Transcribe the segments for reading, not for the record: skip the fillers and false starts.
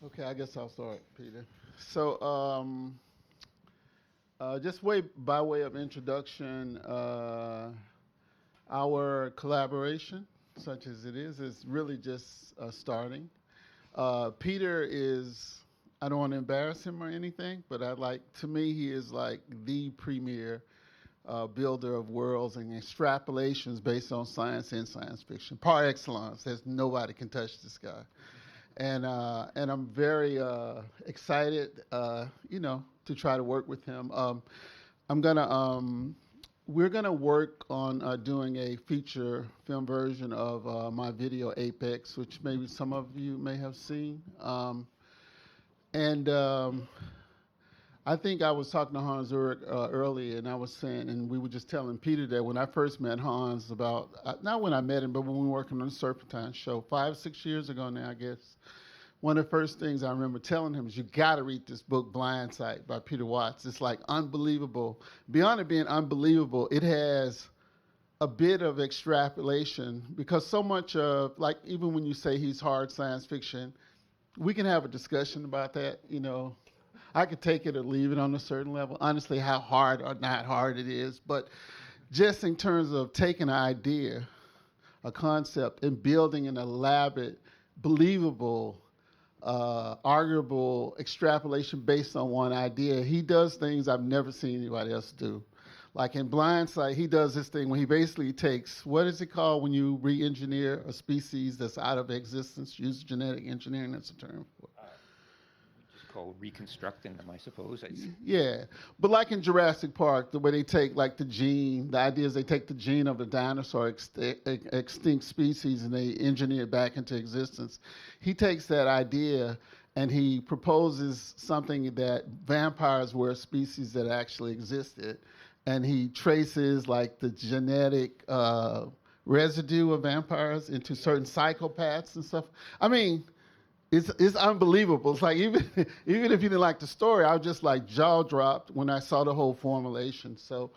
Okay, I guess I'll start, Peter. So, just by way of introduction, our collaboration, such as it is really just starting. Peter is, I don't want to embarrass him or anything, but to me, he is like the premier builder of worlds and extrapolations based on science and science fiction, par excellence. There's nobody can touch this guy. And I'm very excited, to try to work with him. We're gonna work on doing a feature film version of my video Apex, which maybe some of you may have seen. And I think I was talking to Hans Ulrich earlier, and I was saying, and we were just telling Peter that when I first met Hans not when I met him, but when we were working on the Serpentine show 5, 6 years ago now, I guess, one of the first things I remember telling him is, you got to read this book, Blind Sight, by Peter Watts. It's like unbelievable. Beyond it being unbelievable, it has a bit of extrapolation, because so much of, like, even when you say he's hard science fiction, we can have a discussion about that, I could take it or leave it on a certain level. Honestly, how hard or not hard it is. But just in terms of taking an idea, a concept, and building an elaborate, believable, arguable extrapolation based on one idea, he does things I've never seen anybody else do. Like in Blind Sight, he does this thing where he basically takes, what is it called when you re-engineer a species that's out of existence? Use genetic engineering, that's a term for it. Called reconstructing them, I suppose. Yeah, but like in Jurassic Park, the way they take like the gene, the idea is they take the gene of a dinosaur extinct species and they engineer it back into existence. He takes that idea and he proposes something that vampires were a species that actually existed, and he traces like the genetic residue of vampires into certain psychopaths and stuff. I mean, it's unbelievable. It's like even if you didn't like the story, I was just like jaw dropped when I saw the whole formulation. So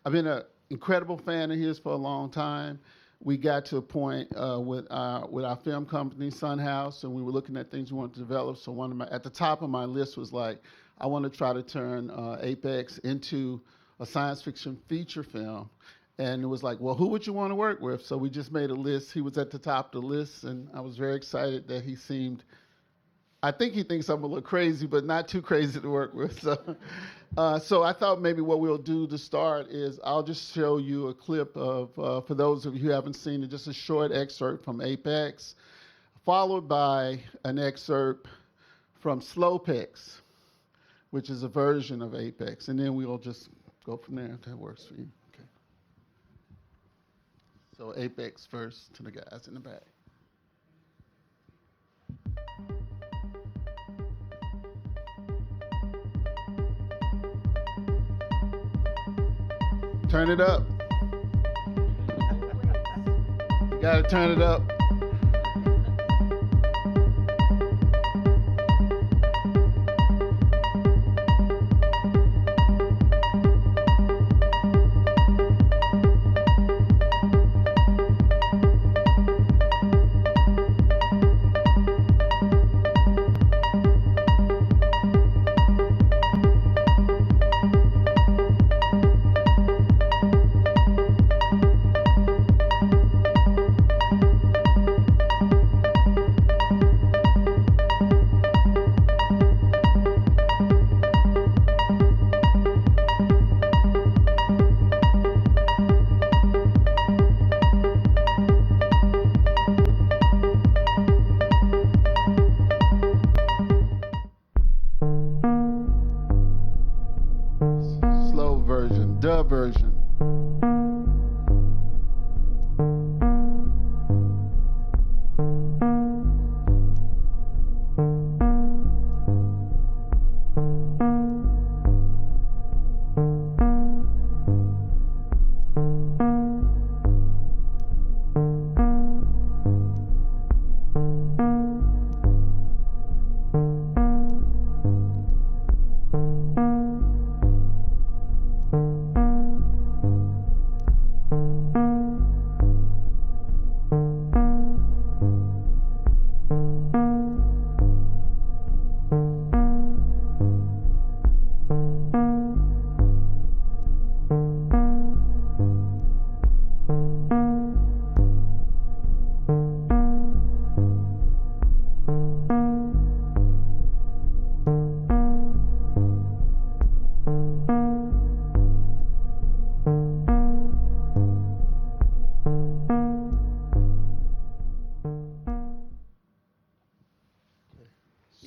I've been an incredible fan of his for a long time. We got to a point with our film company, Sun House, and we were looking at things we wanted to develop. So at the top of my list was like, I want to try to turn Apex into a science fiction feature film. And it was like, well, who would you want to work with? So we just made a list. He was at the top of the list, and I was very excited that he seemed, I think he thinks I'm a little crazy, but not too crazy to work with. So I thought maybe what we'll do to start is I'll just show you a clip of, for those of you who haven't seen it, just a short excerpt from Apex, followed by an excerpt from Slowpex, which is a version of Apex. And then we'll just go from there if that works for you. Okay. So Apex first to the guys in the back. Turn it up. You gotta turn it up. Version.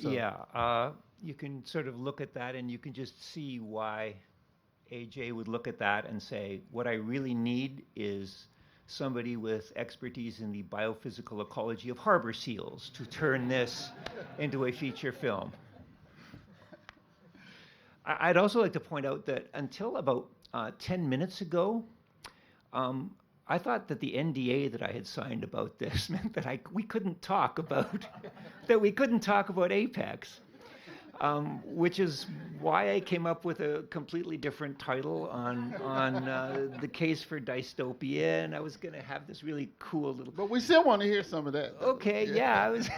So. Yeah, you can sort of look at that and you can just see why AJ would look at that and say, what I really need is somebody with expertise in the biophysical ecology of harbor seals to turn this into a feature film. I'd also like to point out that until about 10 minutes ago, I thought that the NDA that I had signed about this meant that we couldn't talk about Apex, which is why I came up with a completely different title on the case for dystopia, and I was going to have this really cool little. But we still want to hear some of that. Okay, yeah, I was.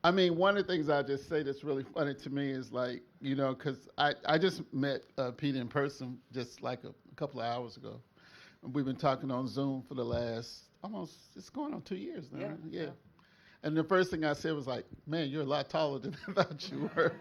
I mean, one of the things I just say that's really funny to me is like, you know, because I just met Peter in person just like a couple of hours ago. We've been talking on Zoom for the last it's going on 2 years now. Yeah. Right? Yeah. And the first thing I said was like, man, you're a lot taller than I thought you were.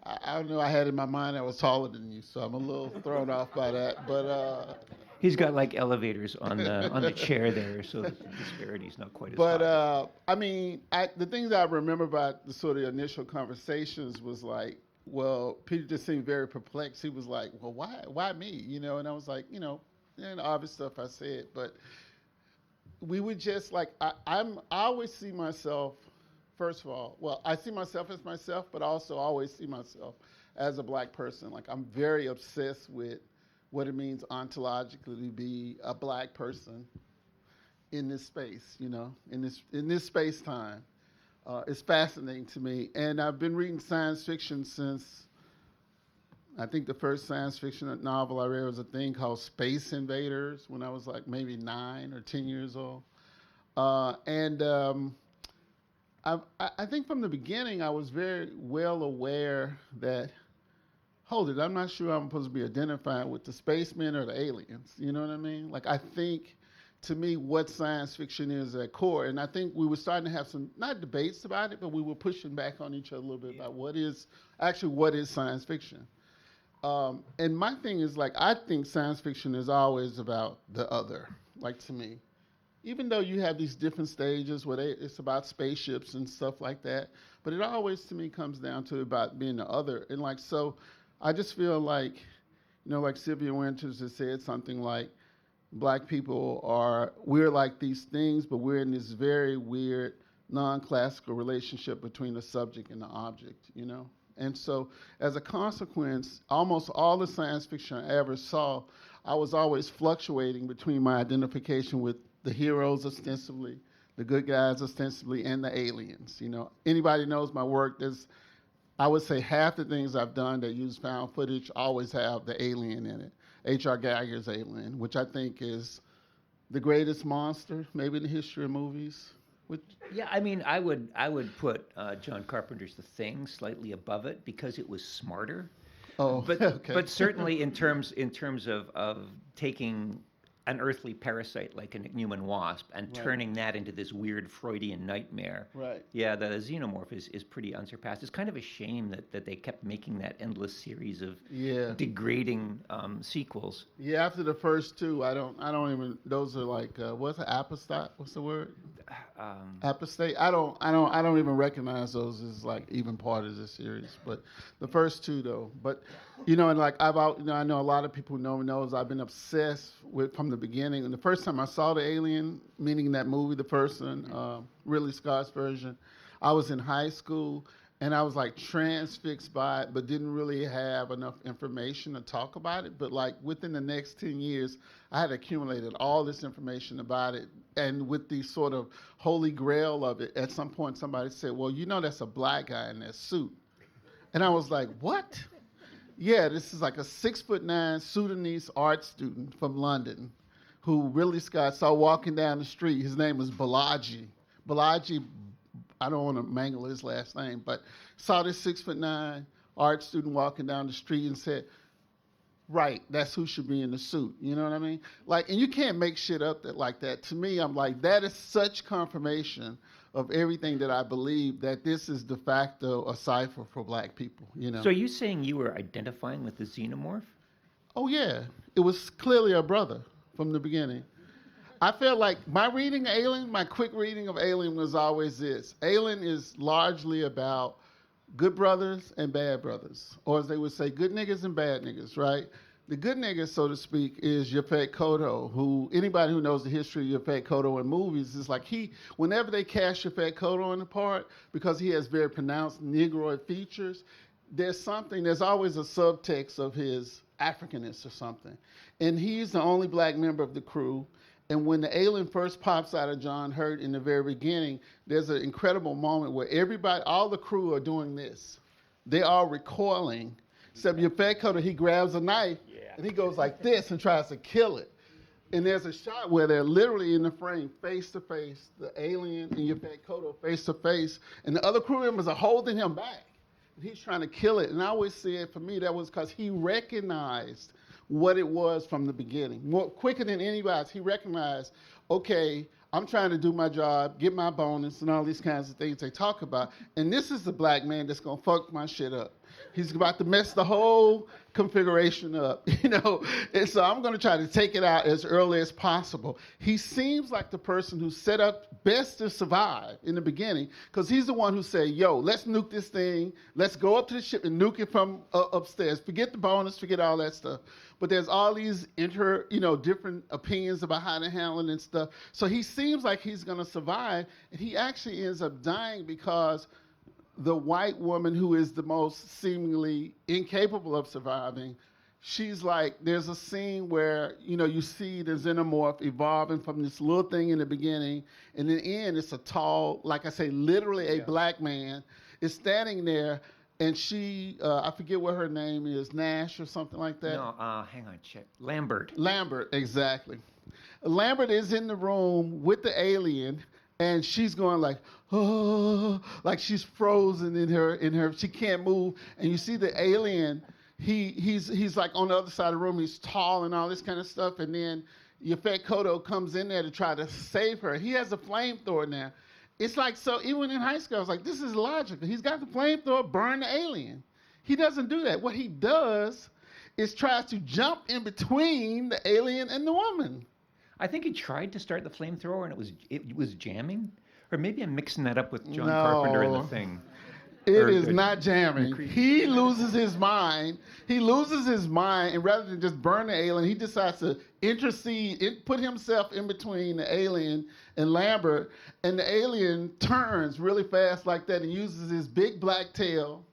I don't know. I had in my mind I was taller than you, so I'm a little thrown off by that. But he's got like elevators on the chair there, so the disparity's not quite as but high. I mean, the things I remember about the sort of initial conversations was like, well, Peter just seemed very perplexed. He was like, well, why me? You know, and I was like, you know, and obvious stuff I said, but we would just like, I always see myself, first of all, well, I see myself as myself, but also always see myself as a black person. Like, I'm very obsessed with what it means ontologically to be a black person in this space, you know, in this space time. It's fascinating to me. And I've been reading science fiction since, I think the first science fiction novel I read was a thing called Space Invaders when I was like maybe 9 or 10 years old. I think from the beginning I was very well aware that, hold it, I'm not sure I'm supposed to be identifying with the spacemen or the aliens. You know what I mean? Like, I think, to me, what science fiction is at core, and I think we were starting to have some, not debates about it, but we were pushing back on each other a little bit about what is science fiction. And my thing is, like, I think science fiction is always about the other, like, to me. Even though you have these different stages where it's about spaceships and stuff like that, but it always, to me, comes down to about being the other. And, like, so I just feel like, you know, like Sylvia Winters has said something like, black people we're like these things, but we're in this very weird, non-classical relationship between the subject and the object, you know? And so, as a consequence, almost all the science fiction I ever saw, I was always fluctuating between my identification with the heroes ostensibly, the good guys ostensibly, and the aliens. You know, anybody knows my work, I would say half the things I've done that use found footage always have the alien in it. H.R. Geiger's Alien, which I think is the greatest monster, maybe in the history of movies. Yeah, I mean, I would put John Carpenter's The Thing slightly above it because it was smarter. Oh, but okay. But certainly in terms of taking an earthly parasite like a human wasp and Right. turning that into this weird Freudian nightmare. Right. Yeah, the xenomorph is pretty unsurpassed. It's kind of a shame that they kept making that endless series of degrading sequels. Yeah, after the first two, I don't even. Those are like what's an apostate? What's the word? Apostate. I don't even recognize those as like even part of this series. But the first two though. But you know, and like I know a lot of people who know me knows I've been obsessed with from the beginning. And the first time I saw the Alien, meaning that movie, the first one, Ridley Scott's version, I was in high school. And I was like transfixed by it, but didn't really have enough information to talk about it. But like within the next 10 years, I had accumulated all this information about it. And with the sort of holy grail of it, at some point somebody said, well, you know, that's a black guy in that suit. And I was like, what? Yeah, this is like a 6'9" Sudanese art student from London who Ridley Scott saw walking down the street. His name was Balaji. I don't want to mangle his last name, but saw this 6'9" art student walking down the street and said, right, that's who should be in the suit. You know what I mean? Like, and you can't make shit up like that. To me, I'm like, that is such confirmation of everything that I believe, that this is de facto a cipher for black people, you know? So are you saying you were identifying with the xenomorph? Oh, yeah. It was clearly a brother from the beginning. I feel like my reading of Alien, my quick reading of Alien was always this. Alien is largely about good brothers and bad brothers, or as they would say, good niggas and bad niggas, right? The good niggas, so to speak, is Yaphet Kotto, who anybody who knows the history of Yaphet Kotto in movies is like whenever they cast Yaphet Kotto in the part, because he has very pronounced Negroid features, there's always a subtext of his Africanness or something. And he's the only black member of the crew. And when the alien first pops out of John Hurt in the very beginning, there's an incredible moment where all the crew are doing this. They are recoiling. Except Yaphet Kotto, he grabs a knife and he goes like this and tries to kill it. And there's a shot where they're literally in the frame, face to face, the alien and Yaphet Kotto face to face, and the other crew members are holding him back. And he's trying to kill it. And I always said, for me, that was because he recognized what it was from the beginning. More quicker than anybody else, he recognized, okay, I'm trying to do my job, get my bonus, and all these kinds of things they talk about. And this is the black man that's going to fuck my shit up. He's about to mess the whole configuration up, you know? And so I'm going to try to take it out as early as possible. He seems like the person who's set up best to survive in the beginning, because he's the one who said, yo, let's nuke this thing. Let's go up to the ship and nuke it from upstairs. Forget the bonus, forget all that stuff. But there's all these different opinions about how to handle it and stuff. So he seems like he's going to survive, and he actually ends up dying because the white woman who is the most seemingly incapable of surviving, she's like, there's a scene where, you see the xenomorph evolving from this little thing in the beginning, and in the end, it's a tall, like I say, literally a black man is standing there, and she, I forget what her name is, Nash or something like that. No, hang on, check. Lambert, exactly. Lambert is in the room with the alien, and she's going like, oh, like she's frozen in her, she can't move. And you see the alien, he's like on the other side of the room, he's tall and all this kind of stuff. And then Yaphet Kotto comes in there to try to save her. He has a flamethrower now. It's like, so even in high school, I was like, this is logical. He's got the flamethrower, burn the alien. He doesn't do that. What he does is tries to jump in between the alien and the woman. I think he tried to start the flamethrower and it was jamming. Or maybe I'm mixing that up with John Carpenter and The Thing. It is not jamming. He loses his mind. And rather than just burn the alien, he decides to intercede, put himself in between the alien and Lambert. And the alien turns really fast like that and uses his big black tail,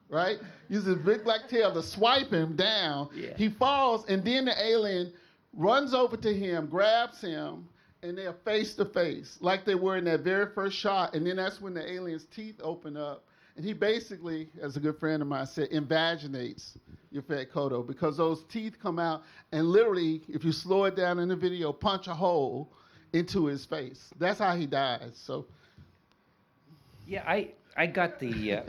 right? Uses his big black tail to swipe him down. Yeah. He falls, and then the alien runs over to him, grabs him, and they're face to face, like they were in that very first shot. And then that's when the alien's teeth open up. And he basically, as a good friend of mine said, invaginates Yaphet Kotto, because those teeth come out and literally, if you slow it down in the video, punch a hole into his face. That's how he dies. So, yeah, I got the.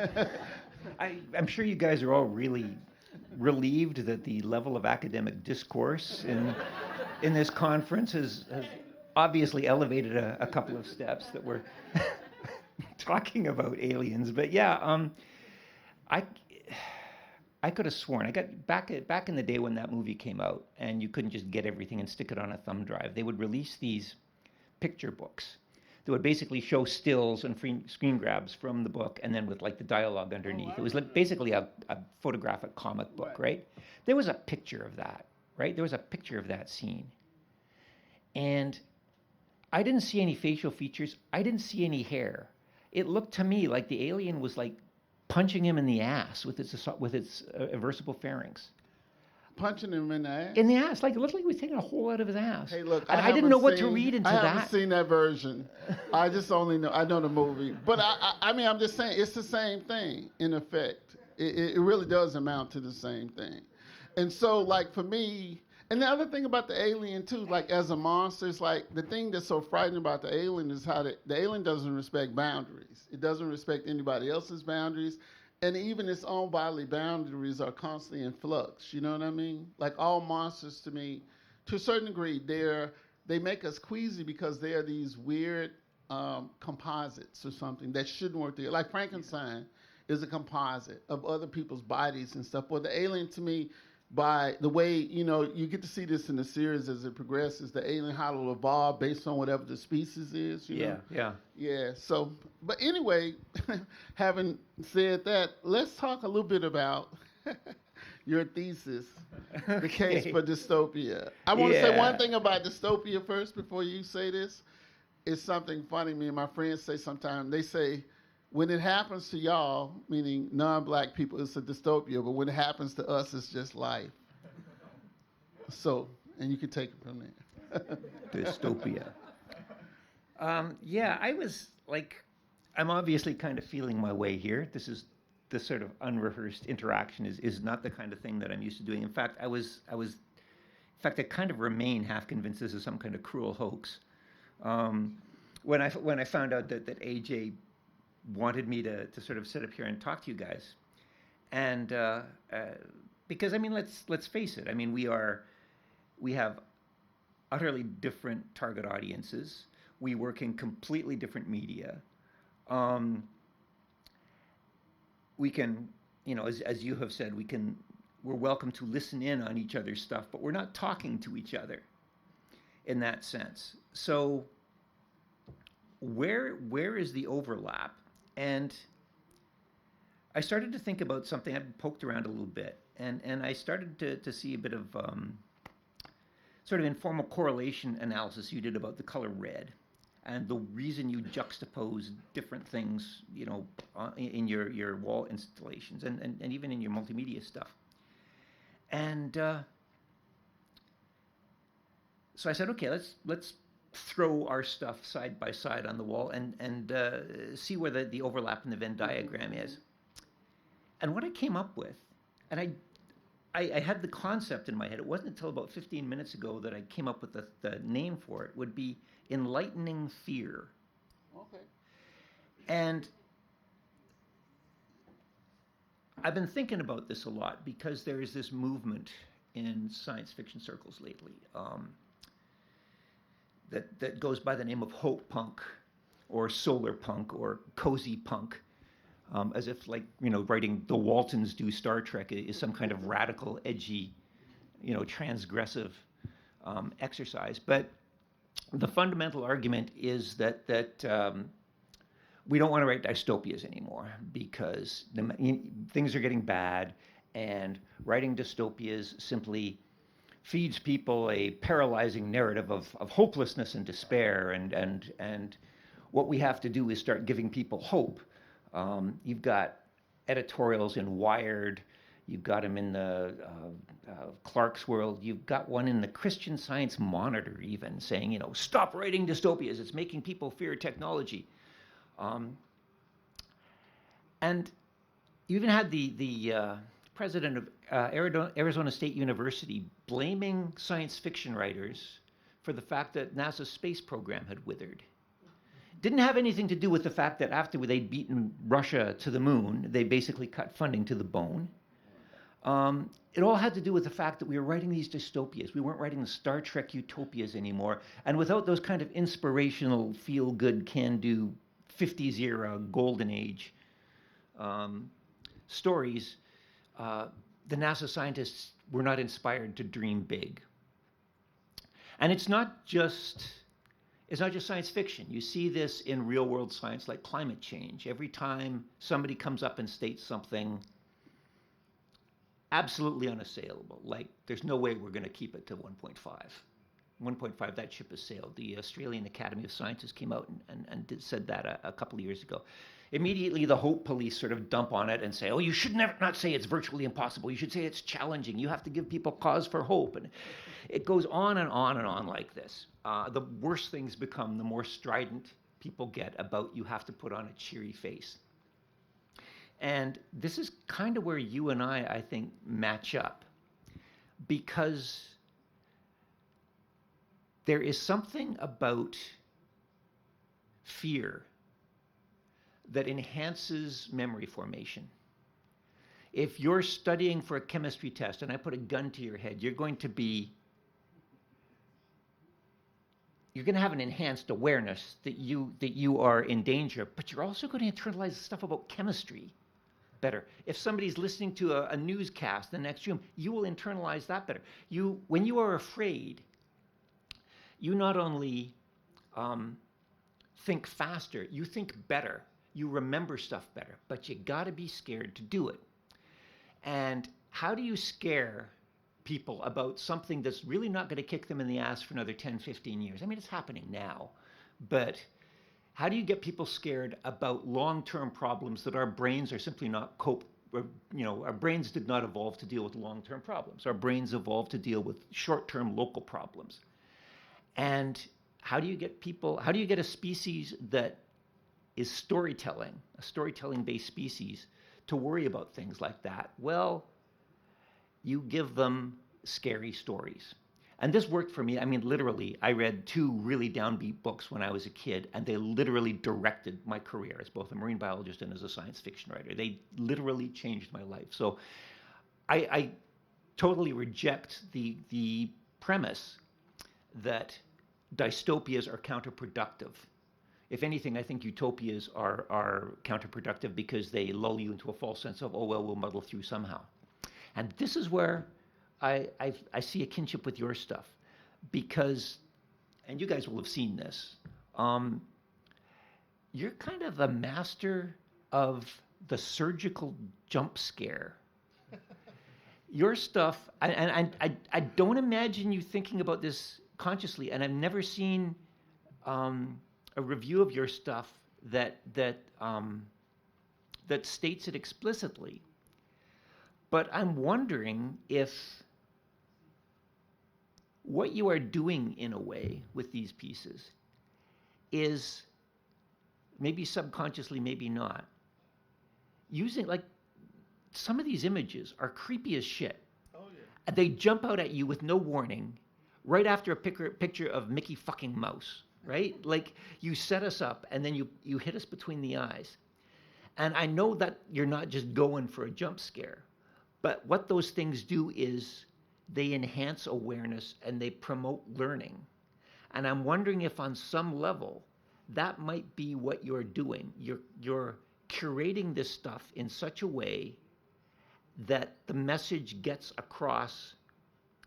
I'm sure you guys are all really relieved that the level of academic discourse in this conference has obviously elevated a couple of steps that we're talking about aliens. But yeah, I could have sworn, I got back in the day when that movie came out and you couldn't just get everything and stick it on a thumb drive. They would release these picture books that would basically show stills and screen grabs from the book, and then with like the dialogue underneath. It was like basically a photographic comic book, right? There was a picture of that, right? There was a picture of that scene. And I didn't see any facial features. I didn't see any hair. It looked to me like the alien was like punching him in the ass with its aversible pharynx. Punching him in the ass? In the ass. Like, it looked like he was taking a hole out of his ass. Hey, look, I didn't know what to read into that. I haven't seen that version. I just only know, I know the movie. But I mean, I'm just saying, it's the same thing, in effect. It really does amount to the same thing. And so, like, for me, and the other thing about the alien, too, like, as a monster, it's like, the thing that's so frightening about the alien is how the alien doesn't respect boundaries. It doesn't respect anybody else's boundaries. And even its own bodily boundaries are constantly in flux. You know what I mean? Like, all monsters, to me, to a certain degree, they make us queasy because they are these weird composites or something that shouldn't work together. Like Frankenstein is a composite of other people's bodies and stuff. Well, the alien, to me, by the way, you get to see this in the series as it progresses. The alien hollow will evolve based on whatever the species is. Yeah. So, but anyway, having said that, let's talk a little bit about your thesis, the case for dystopia. I want to say one thing about dystopia first before you say this. It's something funny. Me and my friends say sometimes. They say, when it happens to y'all, meaning non-black people, it's a dystopia. But when it happens to us, it's just life. So, and you can take it from there. Dystopia. I was like, I'm obviously kind of feeling my way here. This sort of unrehearsed interaction is not the kind of thing that I'm used to doing. In fact, I kind of remain half convinced this is some kind of cruel hoax. When I found out that AJ wanted me to sort of sit up here and talk to you guys, and because I mean, let's face it. I mean, we have utterly different target audiences. We work in completely different media. We can, as you have said, we're welcome to listen in on each other's stuff, but we're not talking to each other in that sense. So where is the overlap? And I started to think about something. I poked around a little bit, and I started to see a bit of sort of informal correlation analysis you did about the color red, and the reason you juxtapose different things, in your wall installations and even in your multimedia stuff. And so I said, okay, let's throw our stuff side by side on the wall and see where the overlap in the Venn diagram is. And what I came up with, and I had the concept in my head. It wasn't until about 15 minutes ago that I came up with the name for it, would be enlightening fear. Okay. And I've been thinking about this a lot because there is this movement in science fiction circles lately that goes by the name of hope punk or solar punk or cozy punk, as if writing The Waltons do Star Trek is some kind of radical, edgy, transgressive exercise. But the fundamental argument is that we don't want to write dystopias anymore because things are getting bad, and writing dystopias simply feeds people a paralyzing narrative of hopelessness and despair, and what we have to do is start giving people hope. You've got editorials in Wired, you've got them in the Clark's World, you've got one in the Christian Science Monitor even saying, stop writing dystopias, it's making people fear technology. And you even had the president of Arizona State University blaming science fiction writers for the fact that NASA's space program had withered. Didn't have anything to do with the fact that after they'd beaten Russia to the moon, they basically cut funding to the bone. It all had to do with the fact that we were writing these dystopias. We weren't writing the Star Trek utopias anymore. And without those kind of inspirational, feel-good, can-do, 50s era, golden age stories, the NASA scientists were not inspired to dream big. And it's not just science fiction. You see this in real-world science like climate change. Every time somebody comes up and states something absolutely unassailable, like there's no way we're going to keep it to 1.5. 1.5, that ship has sailed. The Australian Academy of Sciences came out and said that a couple of years ago. Immediately, the hope police sort of dump on it and say, oh, you should never not say it's virtually impossible. You should say it's challenging. You have to give people cause for hope. And it goes on and on and on like this. The worse things become, the more strident people get about you have to put on a cheery face. And this is kind of where you and I think, match up. Because there is something about fear that enhances memory formation. If you're studying for a chemistry test and I put a gun to your head, you're going to have an enhanced awareness that you are in danger, but you're also going to internalize stuff about chemistry better. If somebody's listening to a newscast in the next room, you will internalize that better. When you are afraid, you not only think faster, you think better, you remember stuff better, but you gotta be scared to do it. And how do you scare people about something that's really not gonna kick them in the ass for another 10, 15 years? I mean, it's happening now, but how do you get people scared about long-term problems that our brains are simply not our brains did not evolve to deal with long-term problems. Our brains evolved to deal with short-term local problems. And how do you get a species that is a storytelling-based species, to worry about things like that? Well, you give them scary stories. And this worked for me. I mean, literally, I read 2 really downbeat books when I was a kid, and they literally directed my career as both a marine biologist and as a science fiction writer. They literally changed my life. So I totally reject the premise that dystopias are counterproductive. If anything, I think utopias are counterproductive because they lull you into a false sense of, oh, well, we'll muddle through somehow. And this is where I see a kinship with your stuff, because, and you guys will have seen this, you're kind of a master of the surgical jump scare. Your stuff, and I don't imagine you thinking about this consciously, and I've never seen a review of your stuff that states it explicitly. But I'm wondering if what you are doing in a way with these pieces is, maybe subconsciously, maybe not, using, like, some of these images are creepy as shit. Oh, yeah. They jump out at you with no warning right after a picture of Mickey fucking Mouse, right? Like, you set us up and then you hit us between the eyes. And I know that you're not just going for a jump scare, but what those things do is they enhance awareness and they promote learning. And I'm wondering if on some level that might be what you're doing. You're curating this stuff in such a way that the message gets across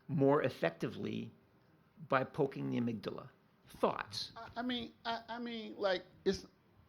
more effectively by poking the amygdala. Thoughts? I mean, like,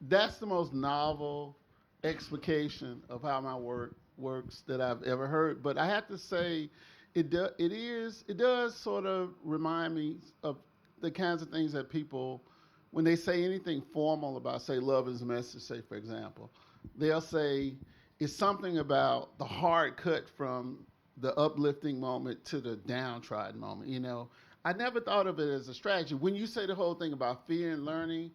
that's the most novel explication of how my work works that I've ever heard. But I have to say, it does sort of remind me of the kinds of things that people, when they say anything formal about, say, love is a message, say, for example, they'll say it's something about the hard cut from the uplifting moment to the downtrodden moment. You know, I never thought of it as a strategy. When you say the whole thing about fear and learning,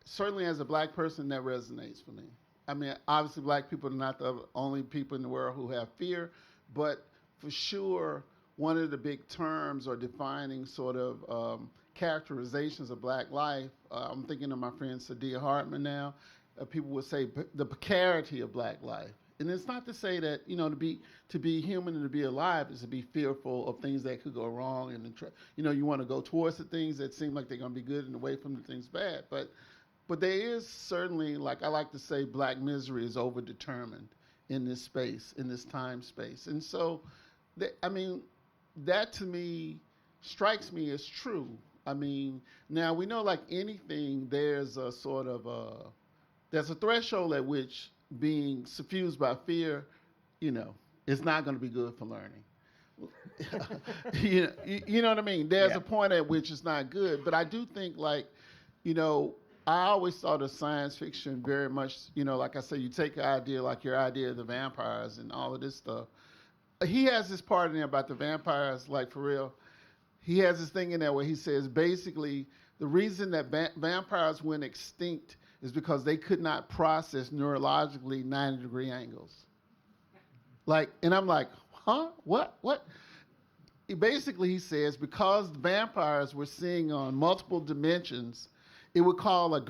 certainly as a black person, that resonates for me. I mean, obviously, black people are not the only people in the world who have fear, but for sure, one of the big terms or defining sort of characterizations of black life, I'm thinking of my friend Sadia Hartman now, people would say the precarity of black life. And it's not to say that, you know, to be human and to be alive is to be fearful of things that could go wrong. And, you know, you want to go towards the things that seem like they're going to be good and away from the things bad. But there is certainly, like I like to say, black misery is overdetermined in this space, in this time space. And so, I mean, that to me strikes me as true. I mean, now we know, like anything, there's a sort of there's a threshold at which being suffused by fear, you know, is not going to be good for learning. You know what I mean? There's a point at which it's not good. But I do think, like, you know, I always thought of science fiction very much, you know, like I say, you take an idea like your idea of the vampires and all of this stuff. He has this part in there about the vampires, like, for real. He has this thing in there where he says basically the reason that vampires went extinct is because they could not process neurologically 90-degree angles. Like, and I'm like, huh? What? Basically, he says because vampires were seeing on multiple dimensions, it would cause a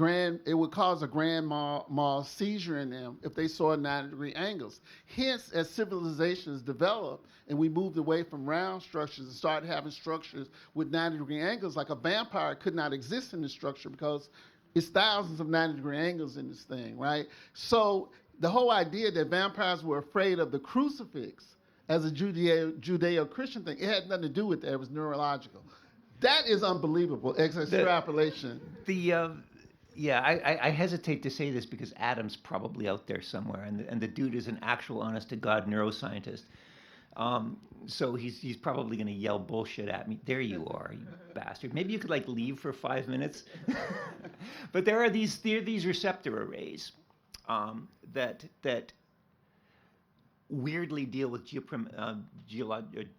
grand mal seizure in them if they saw 90-degree angles. Hence, as civilizations developed and we moved away from round structures and started having structures with 90-degree angles, like a vampire could not exist in this structure because it's thousands of 90-degree angles in this thing, right? So the whole idea that vampires were afraid of the crucifix as a Judeo-Christian thing, it had nothing to do with that. It was neurological. That is unbelievable. Extrapolation. Yeah, I hesitate to say this because Adam's probably out there somewhere, and the dude is an actual, honest-to-God neuroscientist. So he's probably going to yell bullshit at me. There you are, you bastard. Maybe you could like leave for 5 minutes. But there are these receptor arrays that weirdly deal with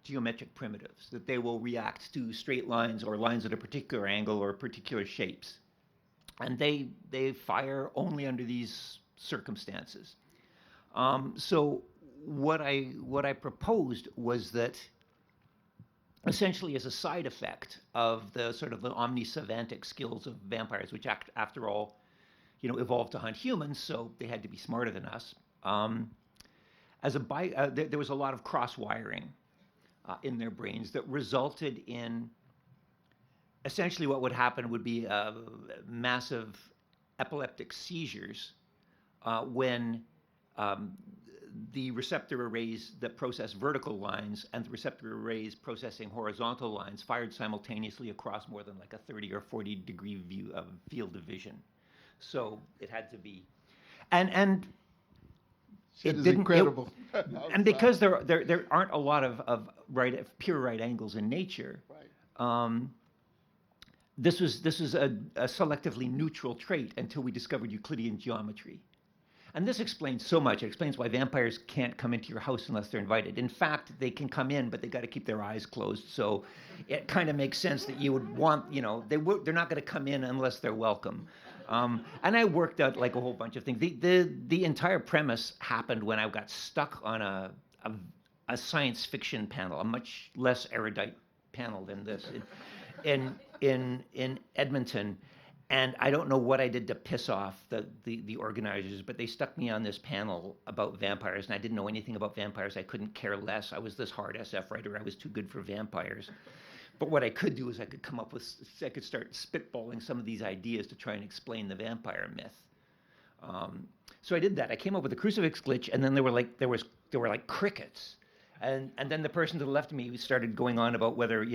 geometric primitives, that they will react to straight lines or lines at a particular angle or particular shapes. And they fire only under these circumstances. So what I proposed was that essentially as a side effect of the sort of the omnisavantic skills of vampires, which after all, evolved to hunt humans, so they had to be smarter than us. There was a lot of cross-wiring in their brains that resulted in essentially what would happen would be massive epileptic seizures when the receptor arrays that process vertical lines and the receptor arrays processing horizontal lines fired simultaneously across more than like a 30 or 40 degree view of field of vision. So it had to be, and it is incredible. And because there aren't a lot of pure right angles in nature, right. This was a selectively neutral trait until we discovered Euclidean geometry. And this explains so much. It explains why vampires can't come into your house unless they're invited. In fact, they can come in, but they got to keep their eyes closed. So it kind of makes sense that you would want, they're not going to come in unless they're welcome. And I worked out like a whole bunch of things. The entire premise happened when I got stuck on a science fiction panel, a much less erudite panel than this, in Edmonton. And I don't know what I did to piss off the organizers, but they stuck me on this panel about vampires, and I didn't know anything about vampires. I couldn't care less. I was this hard SF writer. I was too good for vampires. But what I could do is I could start spitballing some of these ideas to try and explain the vampire myth. So I did that. I came up with the crucifix glitch, and then there were like crickets. And then the person to the left of me started going on about whether,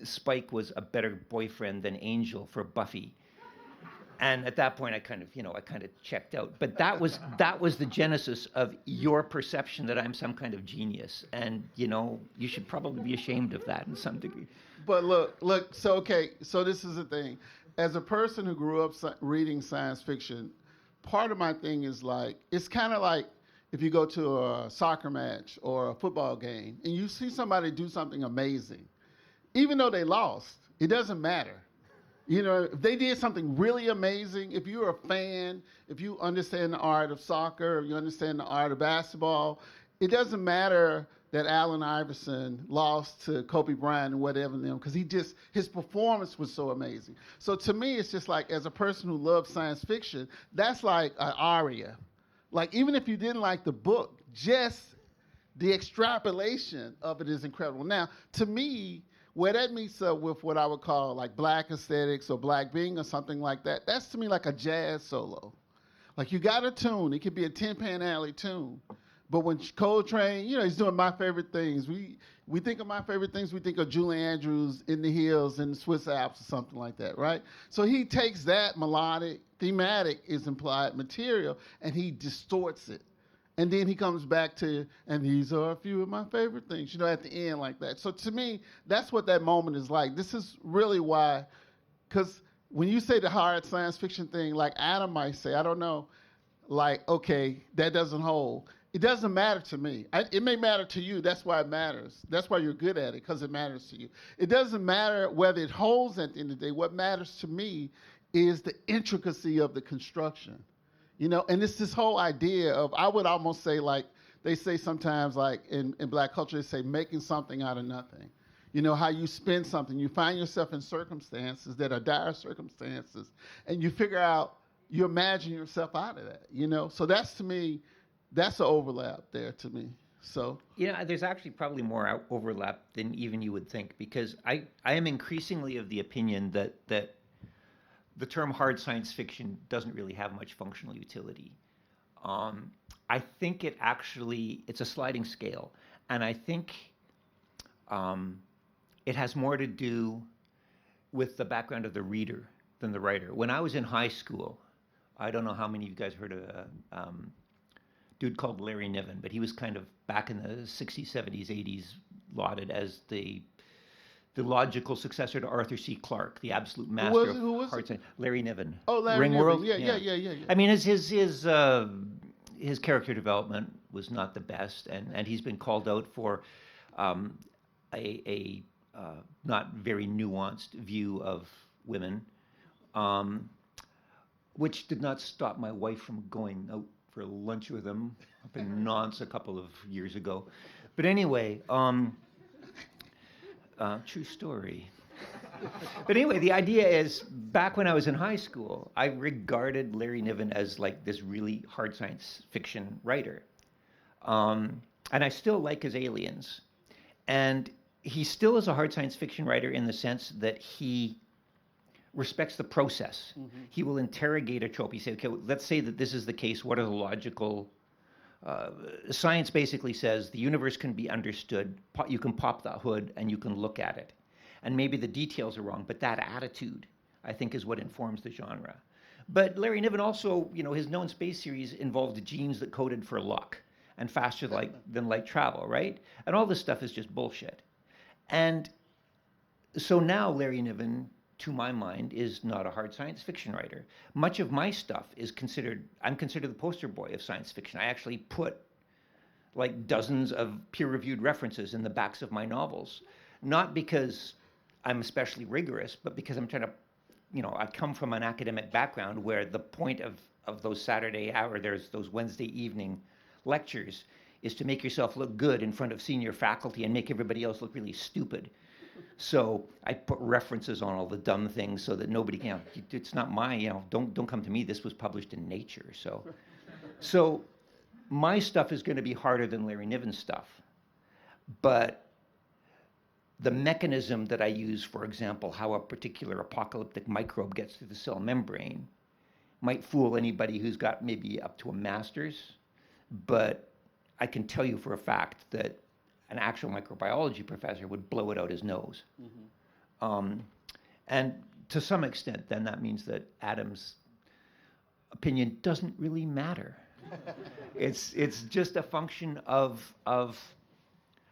Spike was a better boyfriend than Angel for Buffy. And at that point, I kind of checked out. But that was the genesis of your perception that I'm some kind of genius, and you should probably be ashamed of that in some degree. But look. So this is the thing. As a person who grew up reading science fiction, part of my thing is like it's kind of like if you go to a soccer match or a football game and you see somebody do something amazing, even though they lost, it doesn't matter. If they did something really amazing, if you're a fan, if you understand the art of soccer, if you understand the art of basketball, it doesn't matter that Allen Iverson lost to Kobe Bryant and whatever them, because his performance was so amazing. So to me, it's just like, as a person who loves science fiction, that's like an aria. Like, even if you didn't like the book, just the extrapolation of it is incredible. Now, to me, where that meets up with what I would call like black aesthetics or black being or something like that, that's to me like a jazz solo. Like, you got a tune, it could be a Tin Pan Alley tune, but when Coltrane, he's doing My Favorite Things, we think of My Favorite Things, we think of Julie Andrews in the Hills in the Swiss Alps or something like that, right? So he takes that melodic, thematic is implied material, and he distorts it. And then he comes back to, and these are a few of my favorite things, at the end like that. So to me, that's what that moment is like. This is really why, because when you say the hard science fiction thing, like Adam might say, I don't know, like, okay, that doesn't hold. It doesn't matter to me. It may matter to you. That's why it matters. That's why you're good at it, because it matters to you. It doesn't matter whether it holds at the end of the day. What matters to me is the intricacy of the construction. And it's this whole idea of, I would almost say, like, they say sometimes, like, in black culture, they say making something out of nothing. How you spin something. You find yourself in circumstances that are dire circumstances, and you figure out, you imagine yourself out of that, So that's, to me, that's an overlap there to me. So there's actually probably more overlap than even you would think, because I am increasingly of the opinion that the term hard science fiction doesn't really have much functional utility. I think it's a sliding scale, and I think it has more to do with the background of the reader than the writer. When I was in high school, I don't know how many of you guys heard of a dude called Larry Niven, but he was kind of back in the 60s, 70s, 80s lauded as the logical successor to Arthur C. Clarke, the absolute master of hard science. Larry Niven. Oh, Larry Ringworld? Niven. Yeah. I mean, his character development was not the best, and he's been called out for a not very nuanced view of women, which did not stop my wife from going out for lunch with him up in Nantes a couple of years ago. But anyway, true story. But anyway, the idea is, back when I was in high school, I regarded Larry Niven as like this really hard science fiction writer. And I still like his Aliens. And he still is a hard science fiction writer in the sense that he respects the process. Mm-hmm. He will interrogate a trope. He says, okay, let's say that this is the case. What are the logical... science basically says the universe can be understood. You can pop the hood and you can look at it. And maybe the details are wrong, but that attitude, I think, is what informs the genre. But Larry Niven also, his known space series involved genes that coded for luck and faster than light travel, right? And all this stuff is just bullshit. And so now Larry Niven, to my mind, is not a hard science fiction writer. Much of my stuff I'm considered the poster boy of science fiction. I actually put like dozens of peer-reviewed references in the backs of my novels, not because I'm especially rigorous, but because I'm trying to, I come from an academic background where the point of those Saturday hour, there's those Wednesday evening lectures, is to make yourself look good in front of senior faculty and make everybody else look really stupid. So I put references on all the dumb things so that nobody can, it's not don't come to me, this was published in Nature. So my stuff is going to be harder than Larry Niven's stuff. But the mechanism that I use, for example, how a particular apocalyptic microbe gets through the cell membrane, might fool anybody who's got maybe up to a master's, but I can tell you for a fact that an actual microbiology professor would blow it out his nose. Mm-hmm. And to some extent, then that means that Adam's opinion doesn't really matter. It's just a function of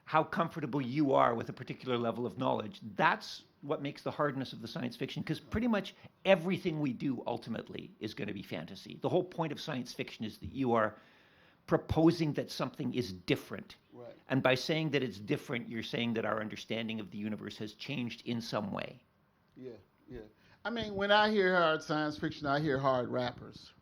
how comfortable you are with a particular level of knowledge. That's what makes the hardness of the science fiction, because pretty much everything we do ultimately is going to be fantasy. The whole point of science fiction is that you are proposing that something is different. Right. And by saying that it's different, you're saying that our understanding of the universe has changed in some way. Yeah. I mean, when I hear hard science fiction, I hear hard rappers,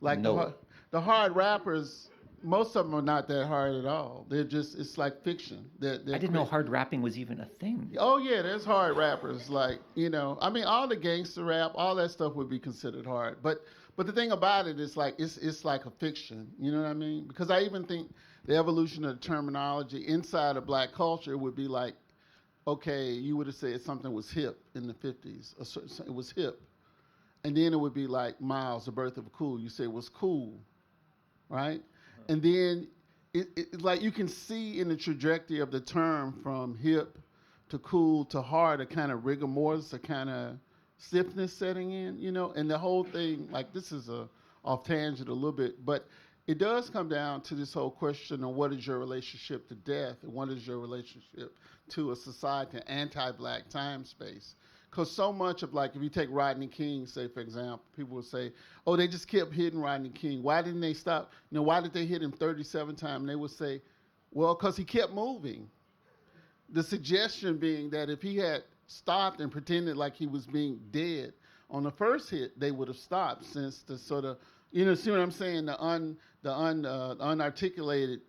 Like no. The hard rappers, most of them are not that hard at all. They're just, it's like fiction. They're I didn't know hard rapping was even a thing. Oh, yeah, there's hard rappers. Like, I mean, all the gangster rap, all that stuff would be considered hard. But the thing about it is, like, it's like a fiction. You know what I mean? Because I even think the evolution of the terminology inside of black culture would be like, okay, you would have said something was hip in the 50s. It was hip. And then it would be like Miles, the birth of cool. You say it was cool, right? And then it like you can see in the trajectory of the term from hip to cool to hard a kind of rigor mortis, a kind of stiffness setting in, and the whole thing, like this is off tangent a little bit, but it does come down to this whole question of what is your relationship to death and what is your relationship to a society, anti-black time space. Because so much of, like, if you take Rodney King, say, for example, people will say, oh, they just kept hitting Rodney King. Why didn't they stop? Why did they hit him 37 times? And they would say, well, because he kept moving. The suggestion being that if he had stopped and pretended like he was being dead on the first hit, they would have stopped, since the sort of, see what I'm saying, the unarticulated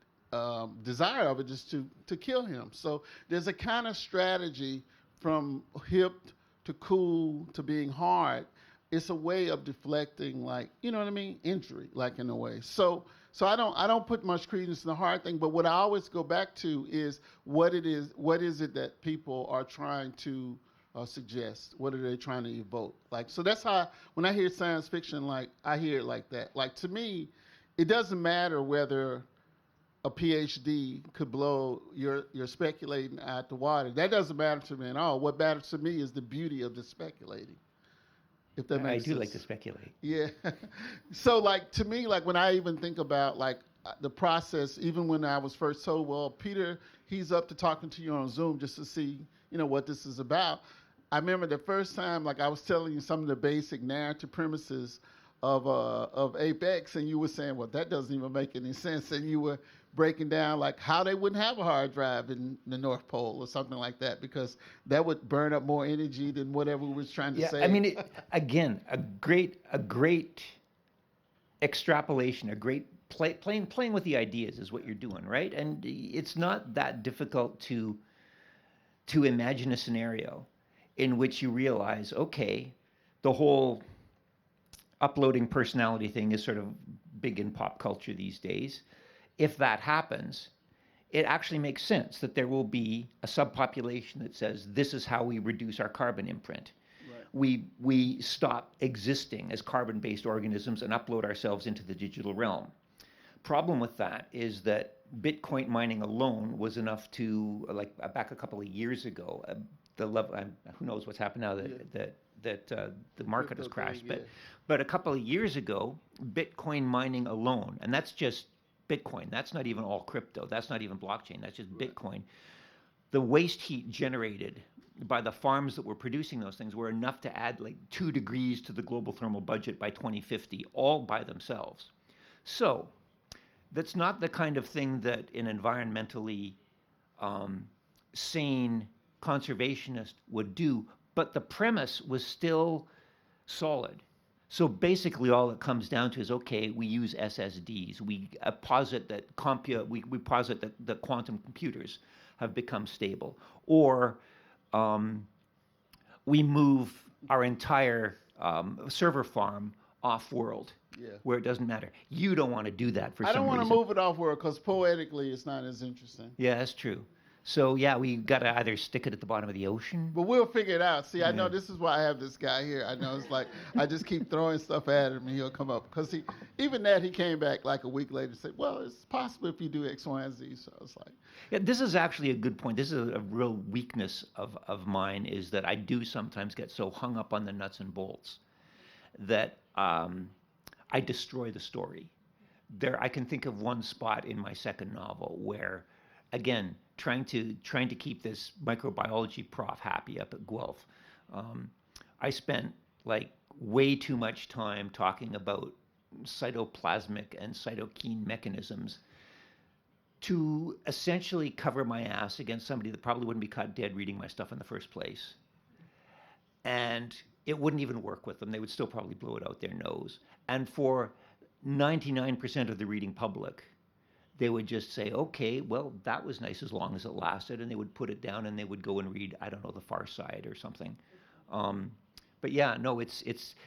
desire of it is to kill him. So there's a kind of strategy from hip to cool to being hard. It's a way of deflecting, like, injury, like, in a way. So I don't put much credence in the hard thing, but what I always go back to is what is it that people are trying to or suggest? What are they trying to evoke? Like, so that's how, when I hear science fiction, like, I hear it like that. Like, to me, it doesn't matter whether a PhD could blow your speculating out the water. That doesn't matter to me at all. What matters to me is the beauty of the speculating. If that I makes do sense. like to speculate. Yeah. So, like, to me, like, when I even think about, like, the process, even when I was first told, well, Peter, he's up to talking to you on Zoom just to see, what this is about. I remember the first time, like, I was telling you some of the basic narrative premises of Apex, and you were saying, well, that doesn't even make any sense. And you were breaking down, like, how they wouldn't have a hard drive in the North Pole or something like that, because that would burn up more energy than whatever we was trying to say. I mean, again, a great extrapolation, a great playing with the ideas is what you're doing, right? And it's not that difficult to imagine a scenario in which you realize, okay, the whole uploading personality thing is sort of big in pop culture these days. If that happens, it actually makes sense that there will be a subpopulation that says, this is how we reduce our carbon imprint. Right. We stop existing as carbon-based organisms and upload ourselves into the digital realm. Problem with that is that Bitcoin mining alone was enough to, like, back a couple of years ago, the level, who knows what's happened now that the market has crashed, but a couple of years ago, Bitcoin mining alone, and that's just Bitcoin, that's not even all crypto, that's not even blockchain, that's just Bitcoin. The waste heat generated by the farms that were producing those things were enough to add like 2 degrees to the global thermal budget by 2050, all by themselves. So that's not the kind of thing that an environmentally sane conservationist would do, but the premise was still solid. So basically all it comes down to is, okay, we use SSDs. We posit that we posit that the quantum computers have become stable. Or we move our entire server farm off-world, where it doesn't matter. You don't want to do that for some reason. I don't want to move it off-world because poetically it's not as interesting. Yeah, that's true. So, yeah, we got to either stick it at the bottom of the ocean. But we'll figure it out. See, I know this is why I have this guy here. I know it's like I just keep throwing stuff at him and he'll come up. Because he came back like a week later and said, well, it's possible if you do X, Y, and Z. So I was like. Yeah, this is actually a good point. This is a real weakness of mine, is that I do sometimes get so hung up on the nuts and bolts that I destroy the story. I can think of one spot in my second novel where, again, trying to keep this microbiology prof happy up at Guelph, I spent like way too much time talking about cytoplasmic and cytokine mechanisms to essentially cover my ass against somebody that probably wouldn't be caught dead reading my stuff in the first place. And it wouldn't even work with them. They would still probably blow it out their nose. And for 99% of the reading public, they would just say, okay, well, that was nice as long as it lasted, and they would put it down and they would go and read, I don't know, The Far Side or something. But yeah, no, this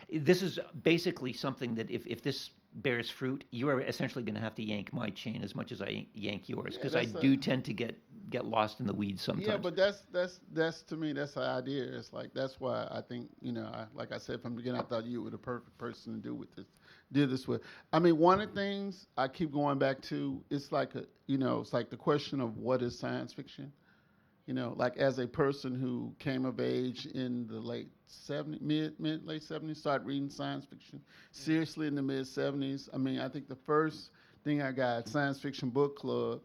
is basically something that if this bears fruit, you are essentially going to have to yank my chain as much as I yank yours, because I do tend to get lost in the weeds sometimes. Yeah, but that's to me, that's the idea. It's like, that's why I think, like I said from the beginning, I thought you were the perfect person to do this with. I mean, one of the things I keep going back to, it's like it's like the question of what is science fiction. Like as a person who came of age in the late 70s, late 70s, started reading science fiction seriously in the mid 70s. I mean, I think the first thing I got, Science Fiction Book Club,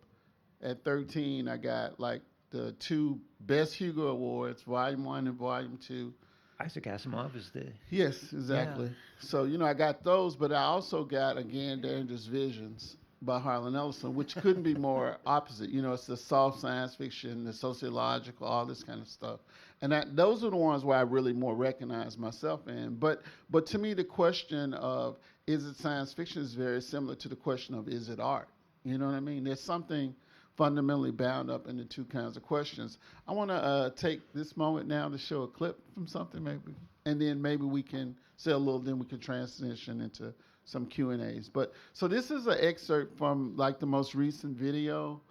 at 13, I got like the 2 Best Hugo Awards, Volume 1 and Volume 2. Isaac Asimov is the... Yes, exactly. Yeah. So, I got those, but I also got, again, Dangerous Visions by Harlan Ellison, which couldn't be more opposite. It's the soft science fiction, the sociological, all this kind of stuff. And those are the ones where I really more recognize myself in. But to me, the question of is it science fiction is very similar to the question of is it art? You know what I mean? There's something fundamentally bound up in the two kinds of questions. I want to take this moment now to show a clip from something maybe, and then maybe we can say a little, then we can transition into some Q&As. But so this is an excerpt from like the most recent video.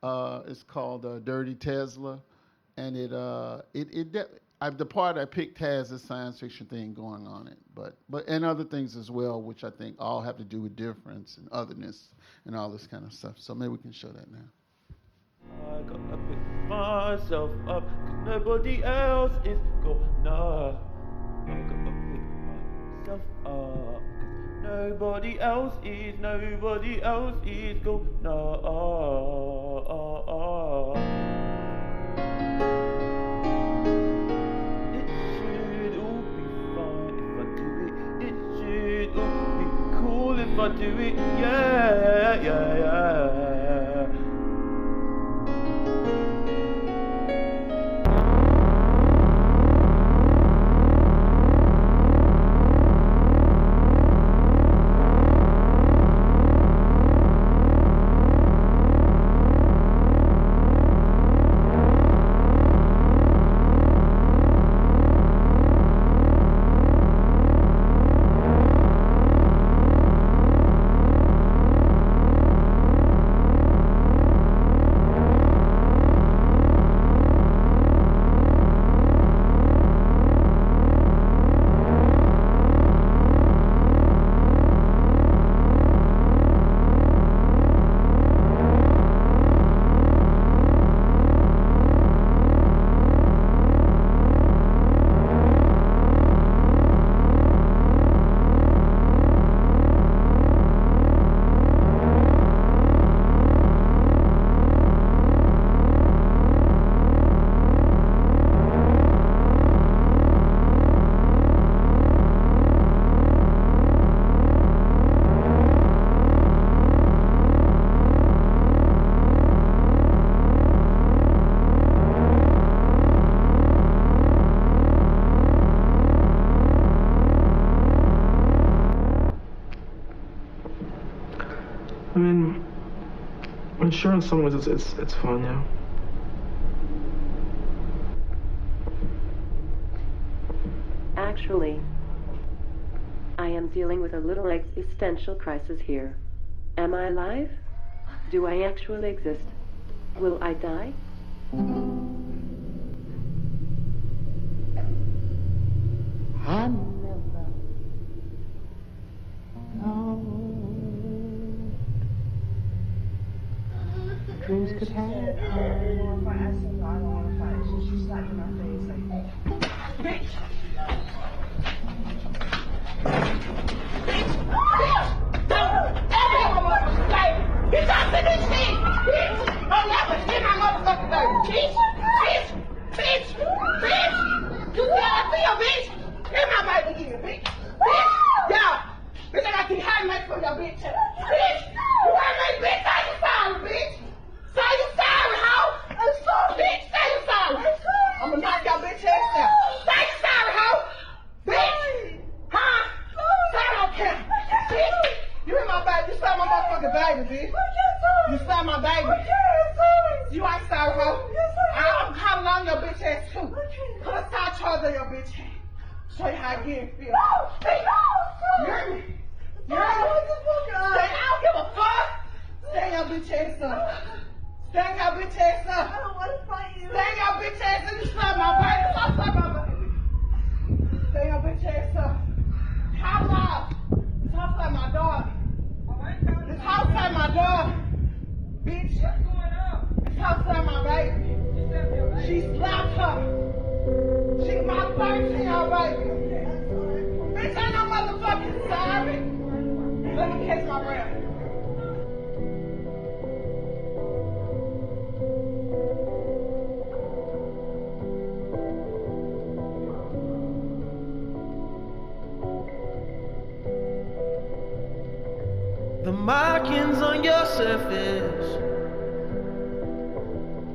It's called Dirty Tesla, and the part I picked has a science fiction thing going on it, but and other things as well, which I think all have to do with difference and otherness and all this kind of stuff. So maybe we can show that now. I gotta pick myself up, 'cause nobody else is gonna. I gotta pick myself up, 'cause nobody else is gonna. It should all be fine if I do it. It should all be cool if I do it. Yeah. I mean, sure, in some ways it's fun, yeah. Actually, I am dealing with a little existential crisis here. Am I alive? Do I actually exist? Will I die? I never know. Dreams could have. I don't want to fight. I said, no, I don't want to fight. So she slapped in my face like, bitch! Bitch, I finished this! Bitch! Don't never see my motherfucking baby! Bitch! Bitch! Bitch! Bitch! You can't see your bitch! Get my baby here, bitch! Bitch! Yeah! Bitch, I got to hide my for your bitch! Bitch! You heard me, bitch? Say you sorry, bitch! Say you sorry, hoe! I'm sorry! Bitch, say you sorry! I'ma knock your bitch ass out! Say you sorry, hoe! Bitch! Huh? Say I don't care! Bitch! You hear my baby? You saw my motherfucking baby, bitch! You saw my baby! You ain't sorry, hoe! I'm calling on your bitch ass too! Put a side charge on your bitch ass! Show you how good it feels! You hear me? You hear me? Say, I don't give a fuck! Stand your bitch ass up! Stand your bitch ass up! I don't want to fight you! Stand your bitch ass up! You slap my baby! Stop slapping my baby! Stand your bitch ass up! How loud? This house like my dog! This house like my dog! Bitch! What's going on? This house like my baby! She slapped her! She my 13-year-old baby! Bitch, ain't no motherfucking sorry! Let me catch my breath. The markings on your surface,